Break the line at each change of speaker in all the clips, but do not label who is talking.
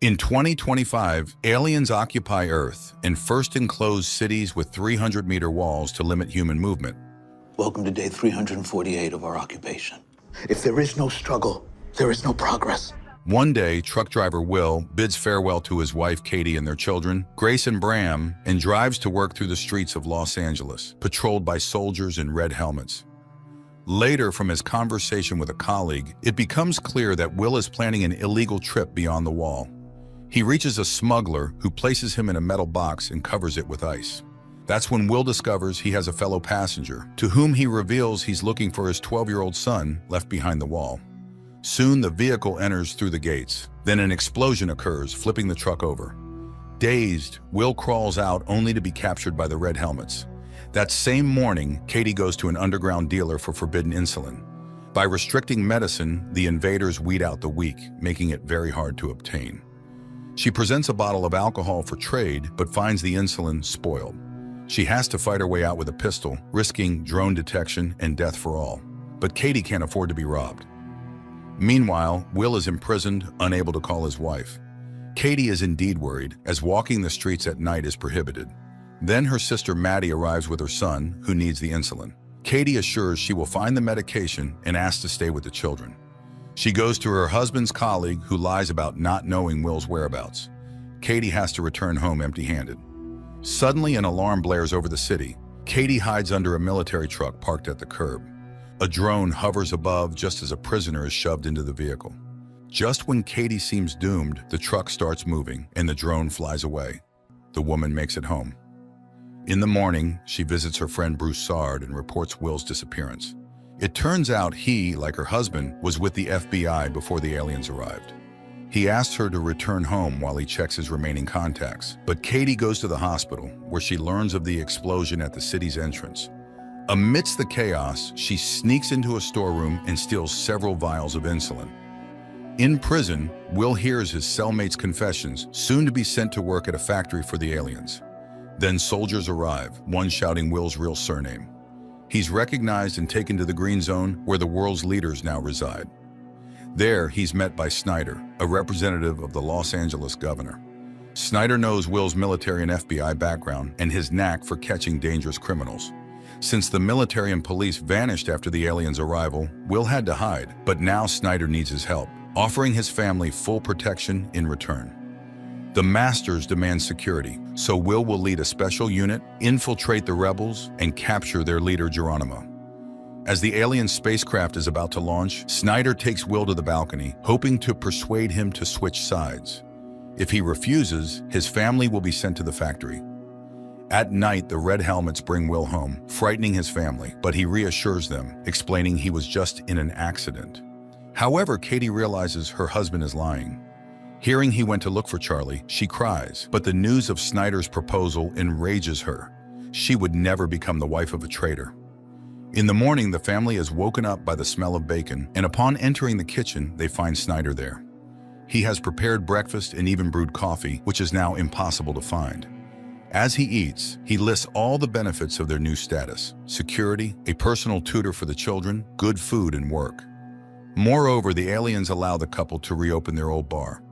In 2025, aliens occupy Earth and first enclose cities with 300-meter walls to limit human movement.
Welcome to day 348 of our occupation. If there is no struggle, there is no progress.
One day, truck driver Will bids farewell to his wife Katie and their children, Grace and Bram, and drives to work through the streets of Los Angeles, patrolled by soldiers in red helmets. Later, from his conversation with a colleague, it becomes clear that Will is planning an illegal trip beyond the wall. He reaches a smuggler who places him in a metal box and covers it with ice. That's when Will discovers he has a fellow passenger, to whom he reveals he's looking for his 12-year-old son left behind the wall. Soon, the vehicle enters through the gates. Then an explosion occurs, flipping the truck over. Dazed, Will crawls out only to be captured by the red helmets. That same morning, Katie goes to an underground dealer for forbidden insulin. By restricting medicine, the invaders weed out the weak, making it very hard to obtain. She presents a bottle of alcohol for trade, but finds the insulin spoiled. She has to fight her way out with a pistol, risking drone detection and death for all. But Katie can't afford to be robbed. Meanwhile, Will is imprisoned, unable to call his wife. Katie is indeed worried, as walking the streets at night is prohibited. Then her sister Maddie arrives with her son, who needs the insulin. Katie assures she will find the medication and asks to stay with the children. She goes to her husband's colleague, who lies about not knowing Will's whereabouts. Katie has to return home empty-handed. Suddenly, an alarm blares over the city. Katie hides under a military truck parked at the curb. A drone hovers above just as a prisoner is shoved into the vehicle. Just when Katie seems doomed, the truck starts moving and the drone flies away. The woman makes it home. In the morning, she visits her friend Broussard and reports Will's disappearance. It turns out he, like her husband, was with the FBI before the aliens arrived. He asks her to return home while he checks his remaining contacts, but Katie goes to the hospital, where she learns of the explosion at the city's entrance. Amidst the chaos, she sneaks into a storeroom and steals several vials of insulin. In prison, Will hears his cellmate's confessions, soon to be sent to work at a factory for the aliens. Then soldiers arrive, one shouting Will's real surname. He's recognized and taken to the Green Zone, where the world's leaders now reside. There, he's met by Snyder, a representative of the Los Angeles governor. Snyder knows Will's military and FBI background and his knack for catching dangerous criminals. Since the military and police vanished after the aliens' arrival, Will had to hide, but now Snyder needs his help, offering his family full protection in return. The Masters demand security, so Will lead a special unit, infiltrate the rebels, and capture their leader Geronimo. As the alien spacecraft is about to launch, Snyder takes Will to the balcony, hoping to persuade him to switch sides. If he refuses, his family will be sent to the factory. At night, the red helmets bring Will home, frightening his family, but he reassures them, explaining he was just in an accident. However, Katie realizes her husband is lying. Hearing he went to look for Charlie, she cries, but the news of Snyder's proposal enrages her. She would never become the wife of a traitor. In the morning, the family is woken up by the smell of bacon, and upon entering the kitchen, they find Snyder there. He has prepared breakfast and even brewed coffee, which is now impossible to find. As he eats, he lists all the benefits of their new status: security, a personal tutor for the children, good food, and work. Moreover, the aliens allow the couple to reopen their old bar.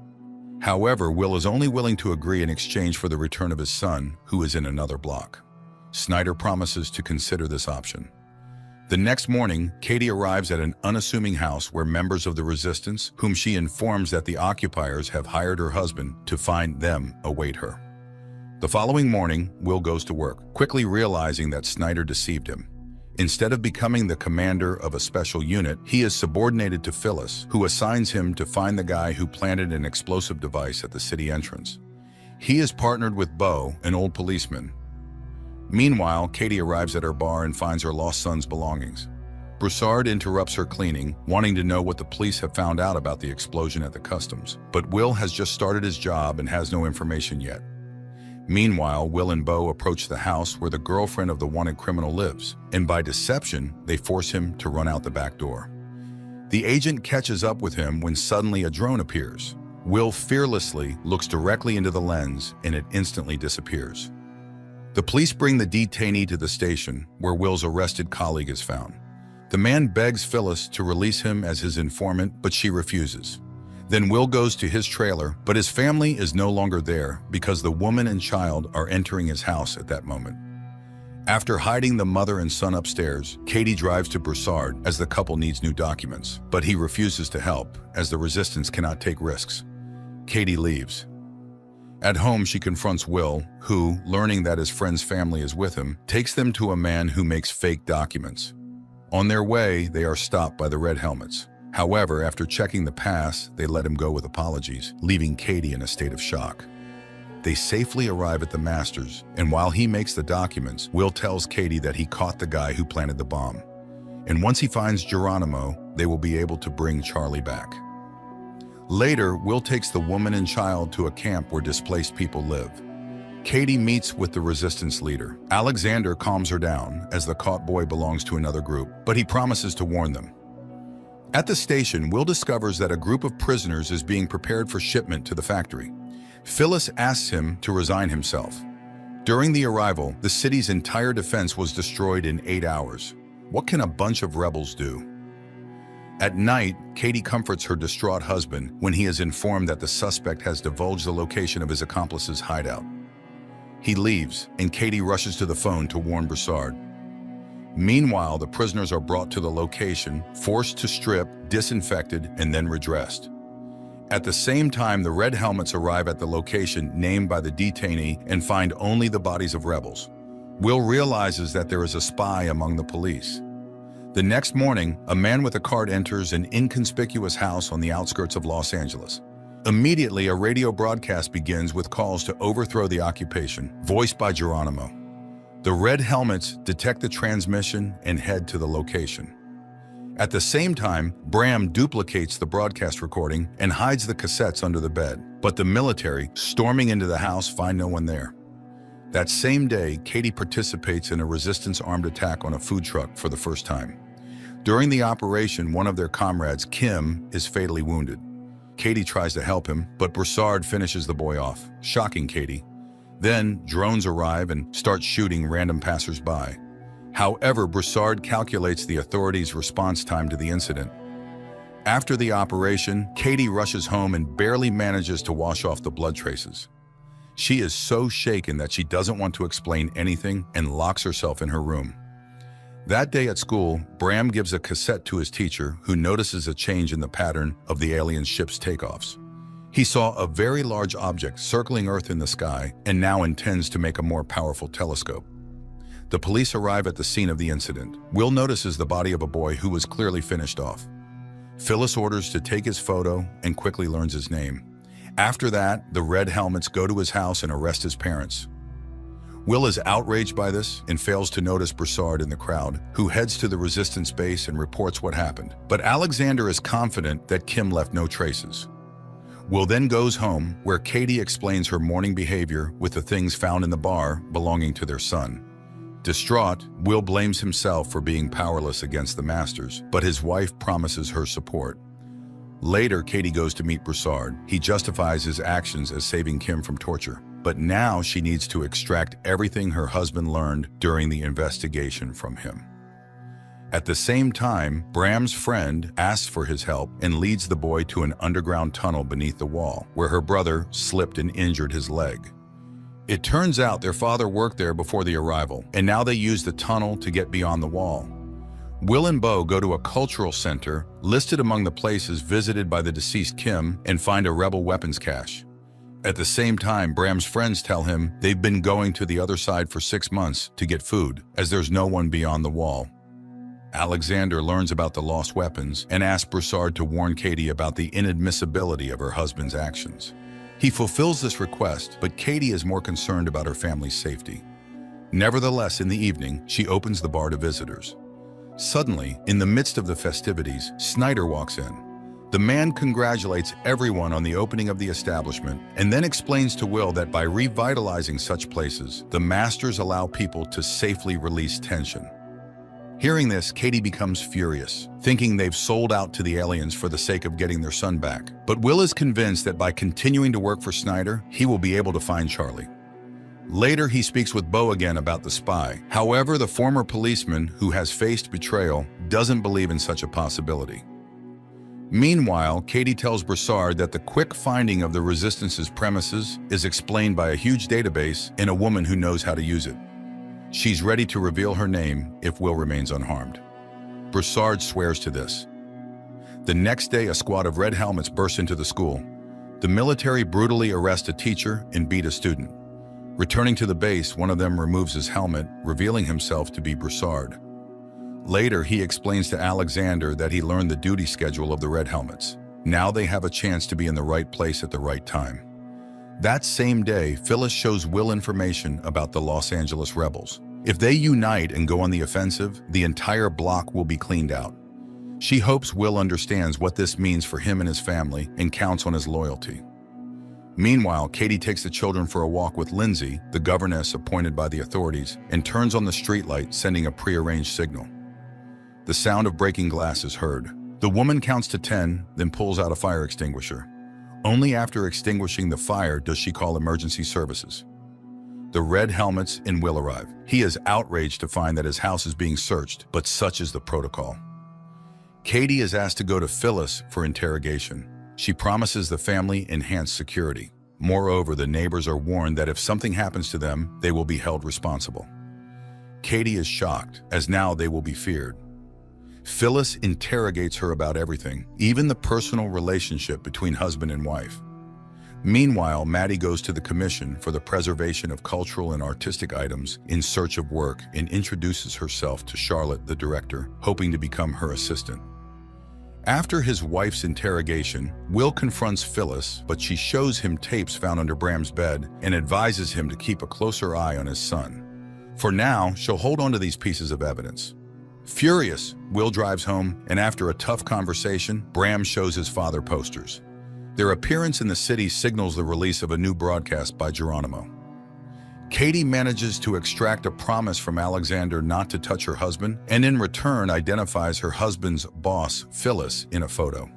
However, Will is only willing to agree in exchange for the return of his son, who is in another block. Snyder promises to consider this option. The next morning, Katie arrives at an unassuming house where members of the resistance, whom she informs that the occupiers have hired her husband to find them, await her. The following morning, Will goes to work, quickly realizing that Snyder deceived him. Instead of becoming the commander of a special unit, he is subordinated to Phyllis, who assigns him to find the guy who planted an explosive device at the city entrance. He is partnered with Bo, an old policeman. Meanwhile, Katie arrives at her bar and finds her lost son's belongings. Broussard interrupts her cleaning, wanting to know what the police have found out about the explosion at the customs. But Will has just started his job and has no information yet. Meanwhile, Will and Bo approach the house where the girlfriend of the wanted criminal lives, and by deception, they force him to run out the back door. The agent catches up with him when suddenly a drone appears. Will fearlessly looks directly into the lens, and it instantly disappears. The police bring the detainee to the station, where Will's arrested colleague is found. The man begs Phyllis to release him as his informant, but she refuses. Then Will goes to his trailer, but his family is no longer there because the woman and child are entering his house at that moment. After hiding the mother and son upstairs, Katie drives to Broussard as the couple needs new documents, but he refuses to help as the resistance cannot take risks. Katie leaves. At home, she confronts Will, who, learning that his friend's family is with him, takes them to a man who makes fake documents. On their way, they are stopped by the Red Helmets. However, after checking the pass, they let him go with apologies, leaving Katie in a state of shock. They safely arrive at the Masters, and while he makes the documents, Will tells Katie that he caught the guy who planted the bomb. And once he finds Geronimo, they will be able to bring Charlie back. Later, Will takes the woman and child to a camp where displaced people live. Katie meets with the resistance leader. Alexander calms her down as the caught boy belongs to another group, but he promises to warn them. At the station, Will discovers that a group of prisoners is being prepared for shipment to the factory. Phyllis asks him to resign himself. During the arrival, the city's entire defense was destroyed in 8 hours. What can a bunch of rebels do? At night, Katie comforts her distraught husband when he is informed that the suspect has divulged the location of his accomplice's hideout. He leaves, and Katie rushes to the phone to warn Broussard. Meanwhile, the prisoners are brought to the location, forced to strip, disinfected, and then redressed. At the same time, the Red Helmets arrive at the location named by the detainee and find only the bodies of rebels. Will realizes that there is a spy among the police. The next morning, a man with a card enters an inconspicuous house on the outskirts of Los Angeles. Immediately, a radio broadcast begins with calls to overthrow the occupation, voiced by Geronimo. The Red Helmets detect the transmission and head to the location. At the same time, Bram duplicates the broadcast recording and hides the cassettes under the bed. But the military, storming into the house, find no one there. That same day, Katie participates in a resistance armed attack on a food truck for the first time. During the operation, one of their comrades, Kim, is fatally wounded. Katie tries to help him, but Broussard finishes the boy off, shocking Katie. Then, drones arrive and start shooting random passers-by. However, Broussard calculates the authorities' response time to the incident. After the operation, Katie rushes home and barely manages to wash off the blood traces. She is so shaken that she doesn't want to explain anything and locks herself in her room. That day at school, Bram gives a cassette to his teacher, who notices a change in the pattern of the alien ship's takeoffs. He saw a very large object circling Earth in the sky and now intends to make a more powerful telescope. The police arrive at the scene of the incident. Will notices the body of a boy who was clearly finished off. Phyllis orders to take his photo and quickly learns his name. After that, the Red Helmets go to his house and arrest his parents. Will is outraged by this and fails to notice Broussard in the crowd, who heads to the resistance base and reports what happened. But Alexander is confident that Kim left no traces. Will then goes home, where Katie explains her morning behavior with the things found in the bar belonging to their son. Distraught, Will blames himself for being powerless against the Masters, but his wife promises her support. Later, Katie goes to meet Broussard. He justifies his actions as saving Kim from torture. But now she needs to extract everything her husband learned during the investigation from him. At the same time, Bram's friend asks for his help and leads the boy to an underground tunnel beneath the wall, where her brother slipped and injured his leg. It turns out their father worked there before the arrival, and now they use the tunnel to get beyond the wall. Will and Bo go to a cultural center listed among the places visited by the deceased Kim and find a rebel weapons cache. At the same time, Bram's friends tell him they've been going to the other side for 6 months to get food, as there's no one beyond the wall. Alexander learns about the lost weapons and asks Broussard to warn Katie about the inadmissibility of her husband's actions. He fulfills this request, but Katie is more concerned about her family's safety. Nevertheless, in the evening, she opens the bar to visitors. Suddenly, in the midst of the festivities, Snyder walks in. The man congratulates everyone on the opening of the establishment and then explains to Will that by revitalizing such places, the Masters allow people to safely release tension. Hearing this, Katie becomes furious, thinking they've sold out to the aliens for the sake of getting their son back. But Will is convinced that by continuing to work for Snyder, he will be able to find Charlie. Later, he speaks with Bo again about the spy. However, the former policeman who has faced betrayal doesn't believe in such a possibility. Meanwhile, Katie tells Broussard that the quick finding of the Resistance's premises is explained by a huge database and a woman who knows how to use it. She's ready to reveal her name if Will remains unharmed. Broussard swears to this. The next day, a squad of red helmets burst into the school. The military brutally arrest a teacher and beat a student. Returning to the base, one of them removes his helmet, revealing himself to be Broussard. Later, he explains to Alexander that he learned the duty schedule of the Red Helmets. Now they have a chance to be in the right place at the right time. That same day, Phyllis shows Will information about the Los Angeles rebels. If they unite and go on the offensive, the entire block will be cleaned out. She hopes Will understands what this means for him and his family and counts on his loyalty. Meanwhile, Katie takes the children for a walk with Lindsay, the governess appointed by the authorities, and turns on the streetlight, sending a prearranged signal. The sound of breaking glass is heard. The woman counts to 10, then pulls out a fire extinguisher. Only after extinguishing the fire does she call emergency services. The Red Helmets and Will arrive. He is outraged to find that his house is being searched, but such is the protocol. Katie is asked to go to Phyllis for interrogation. She promises the family enhanced security. Moreover, the neighbors are warned that if something happens to them, they will be held responsible. Katie is shocked, as now they will be feared. Phyllis interrogates her about everything, even the personal relationship between husband and wife. Meanwhile, Maddie goes to the Commission for the Preservation of Cultural and Artistic Items in search of work and introduces herself to Charlotte, the director, hoping to become her assistant. After his wife's interrogation, Will confronts Phyllis, but she shows him tapes found under Bram's bed and advises him to keep a closer eye on his son. For now, she'll hold on to these pieces of evidence. Furious, Will drives home, and after a tough conversation, Bram shows his father posters. Their appearance in the city signals the release of a new broadcast by Geronimo. Katie manages to extract a promise from Alexander not to touch her husband, and in return identifies her husband's boss, Phyllis, in a photo.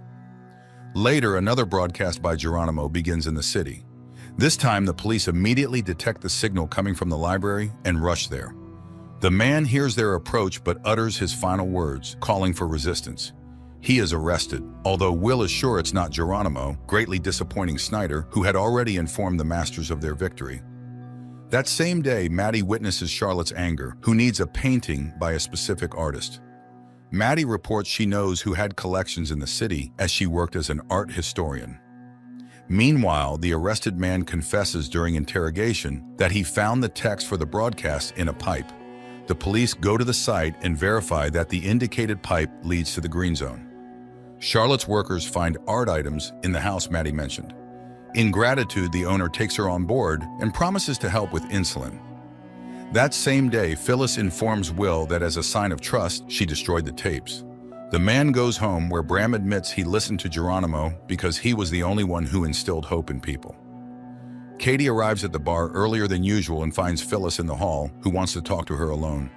Later, another broadcast by Geronimo begins in the city. This time, the police immediately detect the signal coming from the library and rush there. The man hears their approach but utters his final words, calling for resistance. He is arrested, although Will is sure it's not Geronimo, greatly disappointing Snyder, who had already informed the masters of their victory. That same day, Maddie witnesses Charlotte's anger, who needs a painting by a specific artist. Maddie reports she knows who had collections in the city, as she worked as an art historian. Meanwhile, the arrested man confesses during interrogation that he found the text for the broadcast in a pipe. The police go to the site and verify that the indicated pipe leads to the green zone. Charlotte's workers find art items in the house Maddie mentioned. In gratitude, the owner takes her on board and promises to help with insulin. That same day, Phyllis informs Will that as a sign of trust, she destroyed the tapes. The man goes home where Bram admits he listened to Geronimo because he was the only one who instilled hope in people. Katie arrives at the bar earlier than usual and finds Phyllis in the hall, who wants to talk to her alone.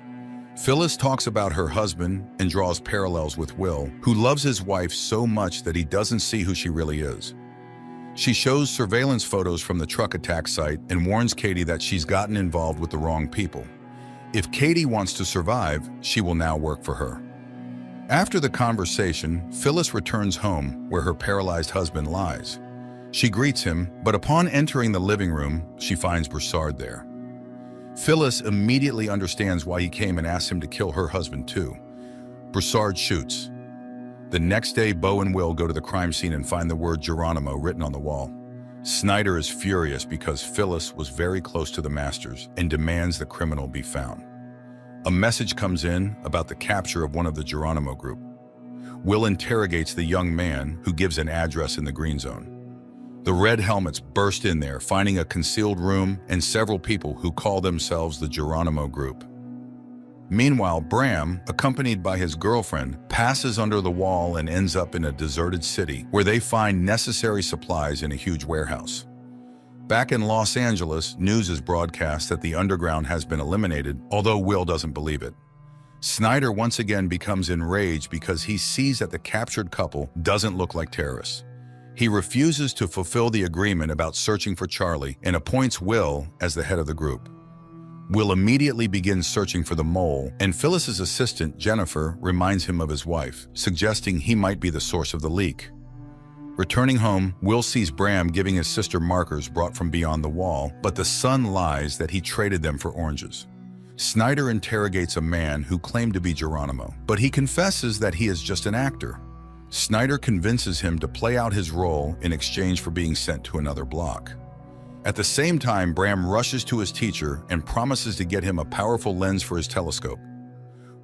Phyllis talks about her husband and draws parallels with Will, who loves his wife so much that he doesn't see who she really is. She shows surveillance photos from the truck attack site and warns Katie that she's gotten involved with the wrong people. If Katie wants to survive, she will now work for her. After the conversation, Phyllis returns home where her paralyzed husband lies. She greets him, but upon entering the living room, she finds Broussard there. Phyllis immediately understands why he came and asks him to kill her husband too. Broussard shoots. The next day, Bo and Will go to the crime scene and find the word Geronimo written on the wall. Snyder is furious because Phyllis was very close to the masters and demands the criminal be found. A message comes in about the capture of one of the Geronimo group. Will interrogates the young man, who gives an address in the green zone. The Red Helmets burst in there, finding a concealed room and several people who call themselves the Geronimo Group. Meanwhile, Bram, accompanied by his girlfriend, passes under the wall and ends up in a deserted city where they find necessary supplies in a huge warehouse. Back in Los Angeles, news is broadcast that the underground has been eliminated, although Will doesn't believe it. Snyder once again becomes enraged because he sees that the captured couple doesn't look like terrorists. He refuses to fulfill the agreement about searching for Charlie and appoints Will as the head of the group. Will immediately begins searching for the mole, and Phyllis's assistant, Jennifer, reminds him of his wife, suggesting he might be the source of the leak. Returning home, Will sees Bram giving his sister markers brought from beyond the wall, but the son lies that he traded them for oranges. Snyder interrogates a man who claimed to be Geronimo, but he confesses that he is just an actor. Snyder convinces him to play out his role in exchange for being sent to another block. At the same time, Bram rushes to his teacher and promises to get him a powerful lens for his telescope.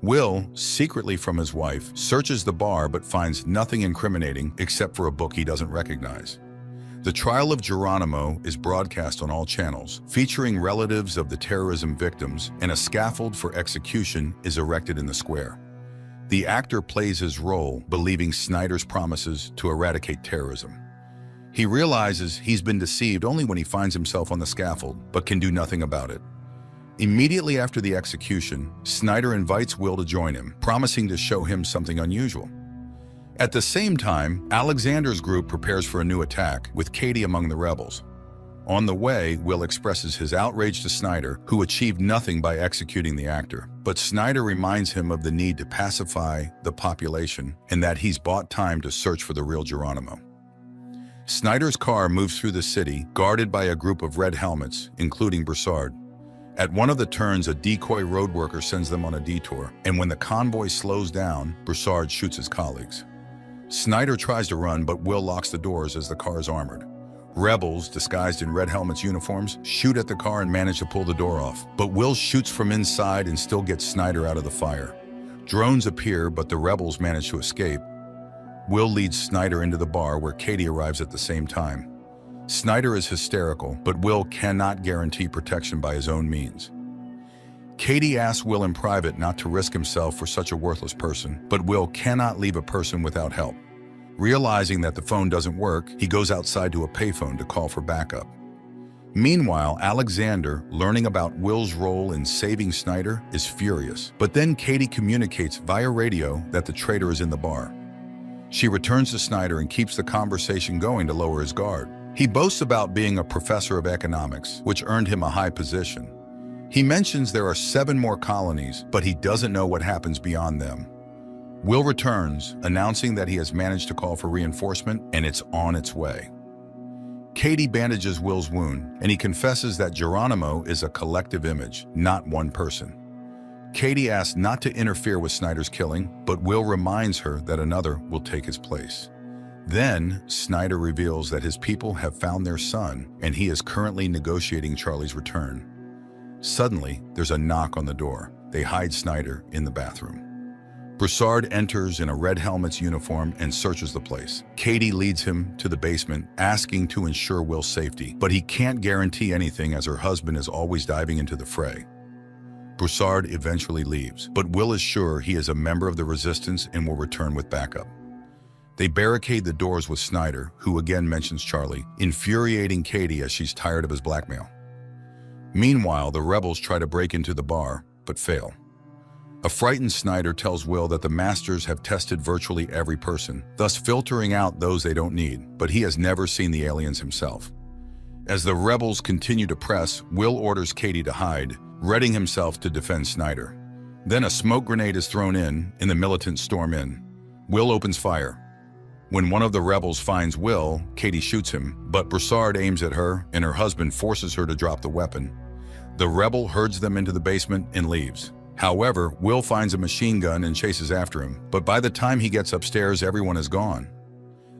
Will, secretly from his wife, searches the bar but finds nothing incriminating except for a book he doesn't recognize. The trial of Geronimo is broadcast on all channels, featuring relatives of the terrorism victims, and a scaffold for execution is erected in the square. The actor plays his role, believing Snyder's promises to eradicate terrorism. He realizes he's been deceived only when he finds himself on the scaffold, but can do nothing about it. Immediately after the execution, Snyder invites Will to join him, promising to show him something unusual. At the same time, Alexander's group prepares for a new attack, with Katie among the rebels. On the way, Will expresses his outrage to Snyder, who achieved nothing by executing the actor. But Snyder reminds him of the need to pacify the population and that he's bought time to search for the real Geronimo. Snyder's car moves through the city, guarded by a group of red helmets, including Broussard. At one of the turns, a decoy road worker sends them on a detour, and when the convoy slows down, Broussard shoots his colleagues. Snyder tries to run, but Will locks the doors as the car is armored. Rebels, disguised in red helmets uniforms, shoot at the car and manage to pull the door off, but Will shoots from inside and still gets Snyder out of the fire. Drones appear, but the rebels manage to escape. Will leads Snyder into the bar, where Katie arrives at the same time. Snyder is hysterical, but Will cannot guarantee protection by his own means. Katie asks Will in private not to risk himself for such a worthless person, but Will cannot leave a person without help. Realizing that the phone doesn't work, he goes outside to a payphone to call for backup. Meanwhile, Alexander, learning about Will's role in saving Snyder, is furious. But then Katie communicates via radio that the traitor is in the bar. She returns to Snyder and keeps the conversation going to lower his guard. He boasts about being a professor of economics, which earned him a high position. He mentions there are 7 more colonies, but he doesn't know what happens beyond them. Will returns, announcing that he has managed to call for reinforcement and it's on its way. Katie bandages Will's wound, and he confesses that Geronimo is a collective image, not one person. Katie asks not to interfere with Snyder's killing, but Will reminds her that another will take his place. Then, Snyder reveals that his people have found their son, and he is currently negotiating Charlie's return. Suddenly, there's a knock on the door. They hide Snyder in the bathroom. Broussard enters in a red helmet's uniform and searches the place. Katie leads him to the basement, asking to ensure Will's safety, but he can't guarantee anything as her husband is always diving into the fray. Broussard eventually leaves, but Will is sure he is a member of the resistance and will return with backup. They barricade the doors with Snyder, who again mentions Charlie, infuriating Katie as she's tired of his blackmail. Meanwhile, the rebels try to break into the bar, but fail. A frightened Snyder tells Will that the Masters have tested virtually every person, thus filtering out those they don't need, but he has never seen the aliens himself. As the rebels continue to press, Will orders Katie to hide, readying himself to defend Snyder. Then a smoke grenade is thrown in, and the militants storm in. Will opens fire. When one of the rebels finds Will, Katie shoots him, but Broussard aims at her, and her husband forces her to drop the weapon. The rebel herds them into the basement and leaves. However, Will finds a machine gun and chases after him, but by the time he gets upstairs, everyone is gone.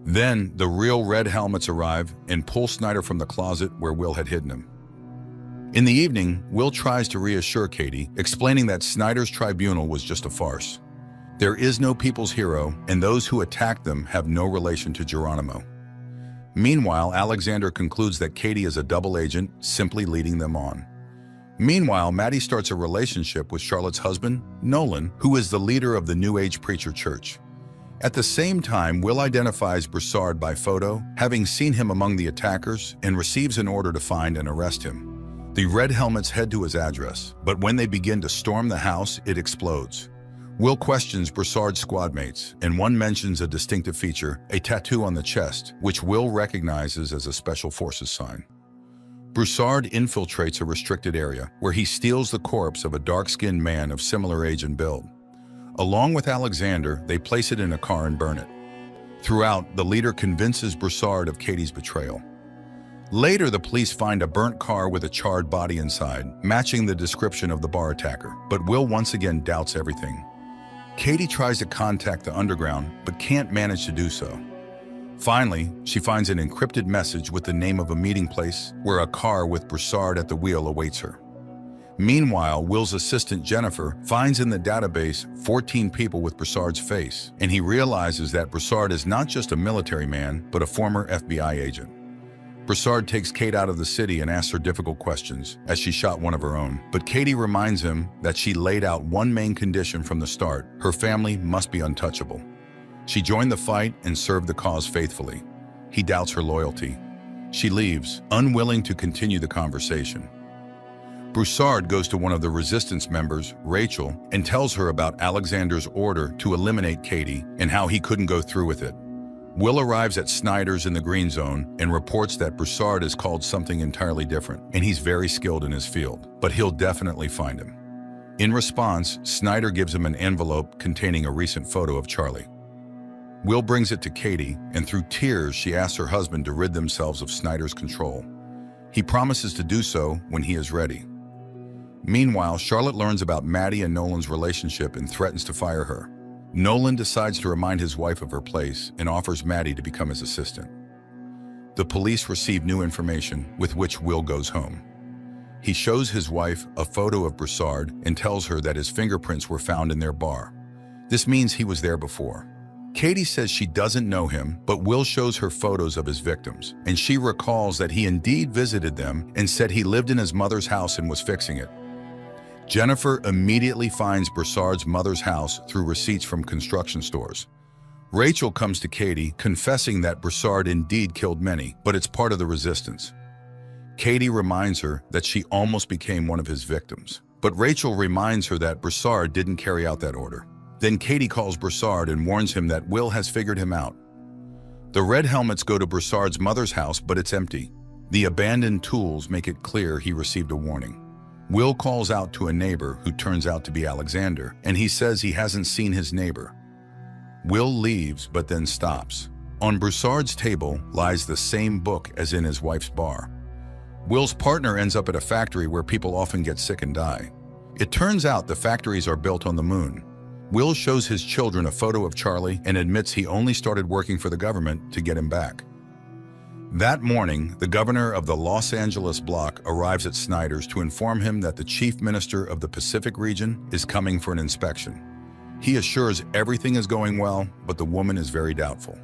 Then, the real red helmets arrive and pull Snyder from the closet where Will had hidden him. In the evening, Will tries to reassure Katie, explaining that Snyder's tribunal was just a farce. There is no people's hero, and those who attacked them have no relation to Geronimo. Meanwhile, Alexander concludes that Katie is a double agent, simply leading them on. Meanwhile, Maddie starts a relationship with Charlotte's husband, Nolan, who is the leader of the New Age Preacher Church. At the same time, Will identifies Broussard by photo, having seen him among the attackers, and receives an order to find and arrest him. The Red Helmets head to his address, but when they begin to storm the house, it explodes. Will questions Broussard's squadmates, and one mentions a distinctive feature, a tattoo on the chest, which Will recognizes as a Special Forces sign. Broussard infiltrates a restricted area where he steals the corpse of a dark-skinned man of similar age and build. Along with Alexander, they place it in a car and burn it. Throughout, the leader convinces Broussard of Katie's betrayal. Later, the police find a burnt car with a charred body inside, matching the description of the bar attacker, but Will once again doubts everything. Katie tries to contact the underground, but can't manage to do so. Finally, she finds an encrypted message with the name of a meeting place where a car with Broussard at the wheel awaits her. Meanwhile, Will's assistant Jennifer finds in the database 14 people with Broussard's face, and he realizes that Broussard is not just a military man, but a former FBI agent. Broussard takes Kate out of the city and asks her difficult questions, as she shot one of her own. But Katie reminds him that she laid out one main condition from the start: her family must be untouchable. She joined the fight and served the cause faithfully. He doubts her loyalty. She leaves, unwilling to continue the conversation. Broussard goes to one of the resistance members, Rachel, and tells her about Alexander's order to eliminate Katie and how he couldn't go through with it. Will arrives at Snyder's in the Green Zone and reports that Broussard is called something entirely different, and he's very skilled in his field, but he'll definitely find him. In response, Snyder gives him an envelope containing a recent photo of Charlie. Will brings it to Katie, and through tears she asks her husband to rid themselves of Snyder's control. He promises to do so when he is ready. Meanwhile, Charlotte learns about Maddie and Nolan's relationship and threatens to fire her. Nolan decides to remind his wife of her place and offers Maddie to become his assistant. The police receive new information, with which Will goes home. He shows his wife a photo of Broussard and tells her that his fingerprints were found in their bar. This means he was there before. Katie says she doesn't know him, but Will shows her photos of his victims, and she recalls that he indeed visited them and said he lived in his mother's house and was fixing it. Jennifer immediately finds Broussard's mother's house through receipts from construction stores. Rachel comes to Katie, confessing that Broussard indeed killed many, but it's part of the resistance. Katie reminds her that she almost became one of his victims, but Rachel reminds her that Broussard didn't carry out that order. Then Katie calls Broussard and warns him that Will has figured him out. The red helmets go to Broussard's mother's house, but it's empty. The abandoned tools make it clear he received a warning. Will calls out to a neighbor who turns out to be Alexander, and he says he hasn't seen his neighbor. Will leaves, but then stops. On Broussard's table lies the same book as in his wife's bar. Will's partner ends up at a factory where people often get sick and die. It turns out the factories are built on the moon. Will shows his children a photo of Charlie and admits he only started working for the government to get him back. That morning, the governor of the Los Angeles block arrives at Snyder's to inform him that the chief minister of the Pacific region is coming for an inspection. He assures everything is going well, but the woman is very doubtful.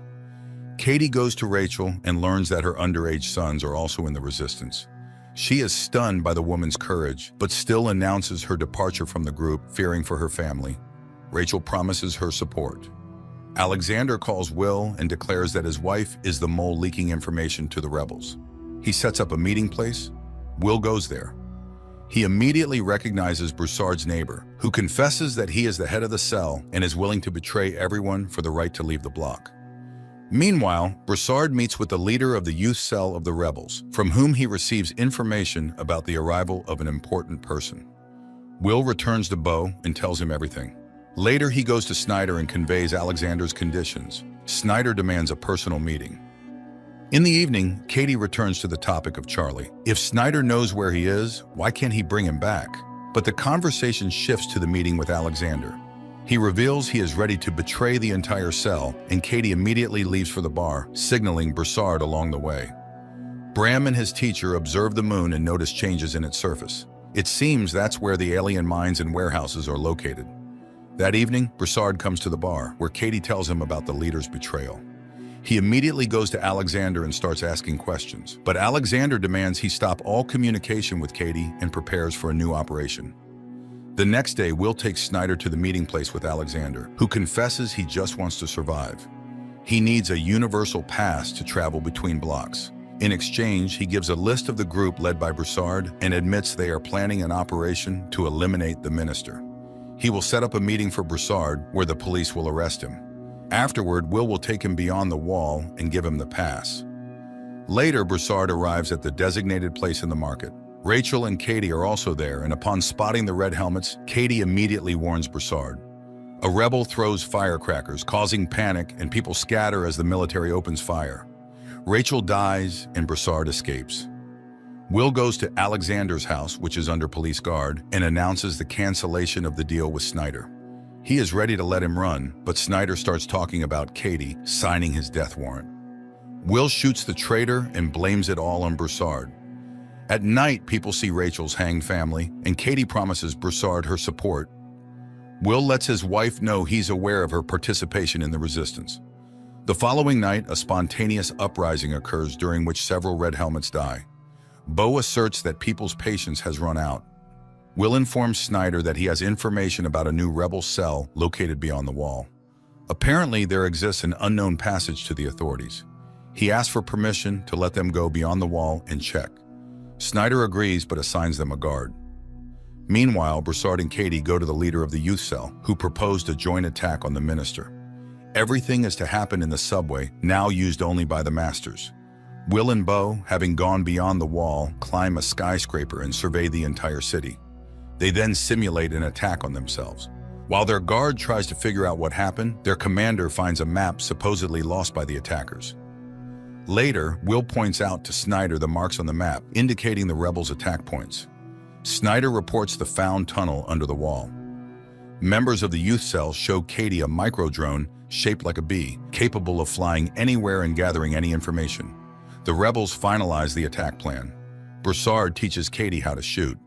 Katie goes to Rachel and learns that her underage sons are also in the resistance. She is stunned by the woman's courage, but still announces her departure from the group, fearing for her family. Rachel promises her support. Alexander calls Will and declares that his wife is the mole leaking information to the rebels. He sets up a meeting place. Will goes there. He immediately recognizes Broussard's neighbor, who confesses that he is the head of the cell and is willing to betray everyone for the right to leave the block. Meanwhile, Broussard meets with the leader of the youth cell of the rebels, from whom he receives information about the arrival of an important person. Will returns to Bo and tells him everything. Later, he goes to Snyder and conveys Alexander's conditions. Snyder demands a personal meeting. In the evening, Katie returns to the topic of Charlie. If Snyder knows where he is, why can't he bring him back? But the conversation shifts to the meeting with Alexander. He reveals he is ready to betray the entire cell, and Katie immediately leaves for the bar, signaling Broussard along the way. Bram and his teacher observe the moon and notice changes in its surface. It seems that's where the alien mines and warehouses are located. That evening, Broussard comes to the bar, where Katie tells him about the leader's betrayal. He immediately goes to Alexander and starts asking questions, but Alexander demands he stop all communication with Katie and prepares for a new operation. The next day, Will takes Snyder to the meeting place with Alexander, who confesses he just wants to survive. He needs a universal pass to travel between blocks. In exchange, he gives a list of the group led by Broussard and admits they are planning an operation to eliminate the minister. He will set up a meeting for Broussard where the police will arrest him. Afterward, Will take him beyond the wall and give him the pass. Later, Broussard arrives at the designated place in the market. Rachel and Katie are also there, and upon spotting the red helmets, Katie immediately warns Broussard. A rebel throws firecrackers, causing panic, and people scatter as the military opens fire. Rachel dies, and Broussard escapes. Will goes to Alexander's house, which is under police guard, and announces the cancellation of the deal with Snyder. He is ready to let him run, but Snyder starts talking about Katie signing his death warrant. Will shoots the traitor and blames it all on Broussard. At night, people see Rachel's hanged family, and Katie promises Broussard her support. Will lets his wife know he's aware of her participation in the resistance. The following night, a spontaneous uprising occurs during which several red helmets die. Bo asserts that people's patience has run out. Will informs Snyder that he has information about a new rebel cell located beyond the wall. Apparently, there exists an unknown passage to the authorities. He asks for permission to let them go beyond the wall and check. Snyder agrees but assigns them a guard. Meanwhile, Broussard and Katie go to the leader of the youth cell, who proposed a joint attack on the minister. Everything is to happen in the subway, now used only by the masters. Will and Bo, having gone beyond the wall, climb a skyscraper and survey the entire city. They then simulate an attack on themselves. While their guard tries to figure out what happened, their commander finds a map supposedly lost by the attackers. Later, Will points out to Snyder the marks on the map, indicating the rebels' attack points. Snyder reports the found tunnel under the wall. Members of the youth cell show Katie a micro-drone shaped like a bee, capable of flying anywhere and gathering any information. The rebels finalize the attack plan. Broussard teaches Katie how to shoot.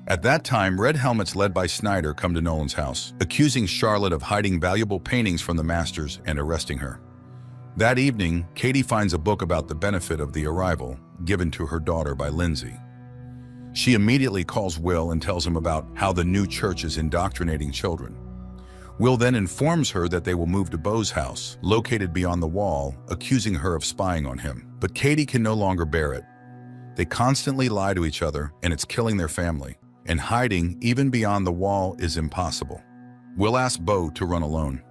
At that time, red helmets led by Snyder come to Nolan's house, accusing Charlotte of hiding valuable paintings from the masters and arresting her. That evening, Katie finds a book about the benefit of the arrival, given to her daughter by Lindsay. She immediately calls Will and tells him about how the new church is indoctrinating children. Will then informs her that they will move to Bo's house, located beyond the wall, accusing her of spying on him. But Katie can no longer bear it. They constantly lie to each other, and it's killing their family. And hiding, even beyond the wall, is impossible. Will asks Bo to run alone.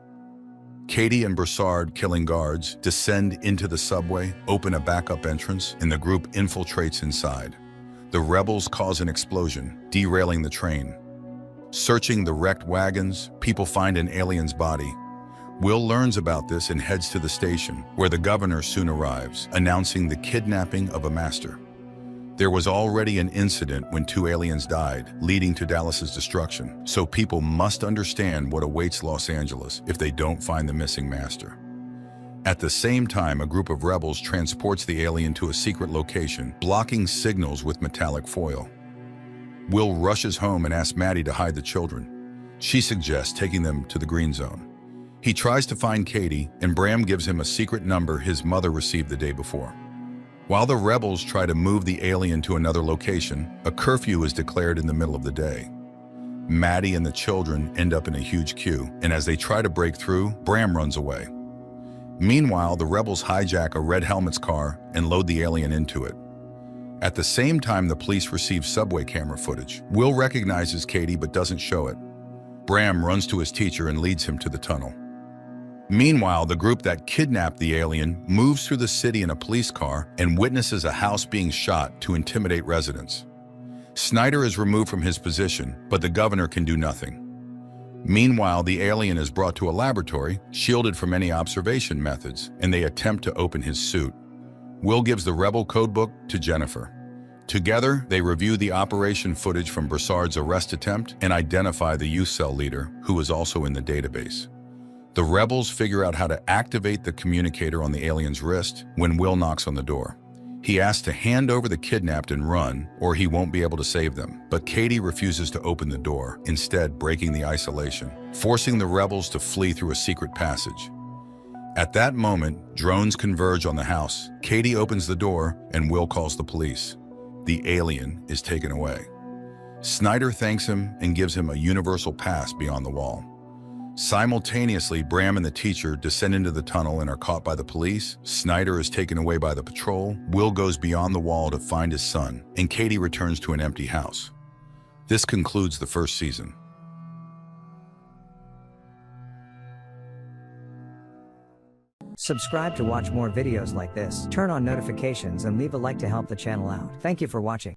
Katie and Broussard, killing guards, descend into the subway, open a backup entrance, and the group infiltrates inside. The rebels cause an explosion, derailing the train. Searching the wrecked wagons, people find an alien's body. Will learns about this and heads to the station, where the governor soon arrives, announcing the kidnapping of a master. There was already an incident when 2 aliens died, leading to Dallas's destruction, so people must understand what awaits Los Angeles if they don't find the missing master. At the same time, a group of rebels transports the alien to a secret location, blocking signals with metallic foil. Will rushes home and asks Maddie to hide the children. She suggests taking them to the green zone. He tries to find Katie, and Bram gives him a secret number his mother received the day before. While the rebels try to move the alien to another location, a curfew is declared in the middle of the day. Maddie and the children end up in a huge queue, and as they try to break through, Bram runs away. Meanwhile, the rebels hijack a red helmet's car and load the alien into it. At the same time, the police receive subway camera footage. Will recognizes Katie but doesn't show it. Bram runs to his teacher and leads him to the tunnel. Meanwhile, the group that kidnapped the alien moves through the city in a police car and witnesses a house being shot to intimidate residents. Snyder is removed from his position, but the governor can do nothing. Meanwhile, the alien is brought to a laboratory, shielded from any observation methods, and they attempt to open his suit. Will gives the rebel codebook to Jennifer. Together, they review the operation footage from Broussard's arrest attempt and identify the youth cell leader, who is also in the database. The rebels figure out how to activate the communicator on the alien's wrist when Will knocks on the door. He asks to hand over the kidnapped and run, or he won't be able to save them. But Katie refuses to open the door, instead breaking the isolation, forcing the rebels to flee through a secret passage. At that moment, drones converge on the house. Katie opens the door, and Will calls the police. The alien is taken away. Snyder thanks him and gives him a universal pass beyond the wall. Simultaneously, Bram and the teacher descend into the tunnel and are caught by the police. Snyder is taken away by the patrol. Will goes beyond the wall to find his son, and Katie returns to an empty house. This concludes the first season.
Subscribe to watch more videos like this, turn on notifications and leave a like to help the channel out. Thank you for watching.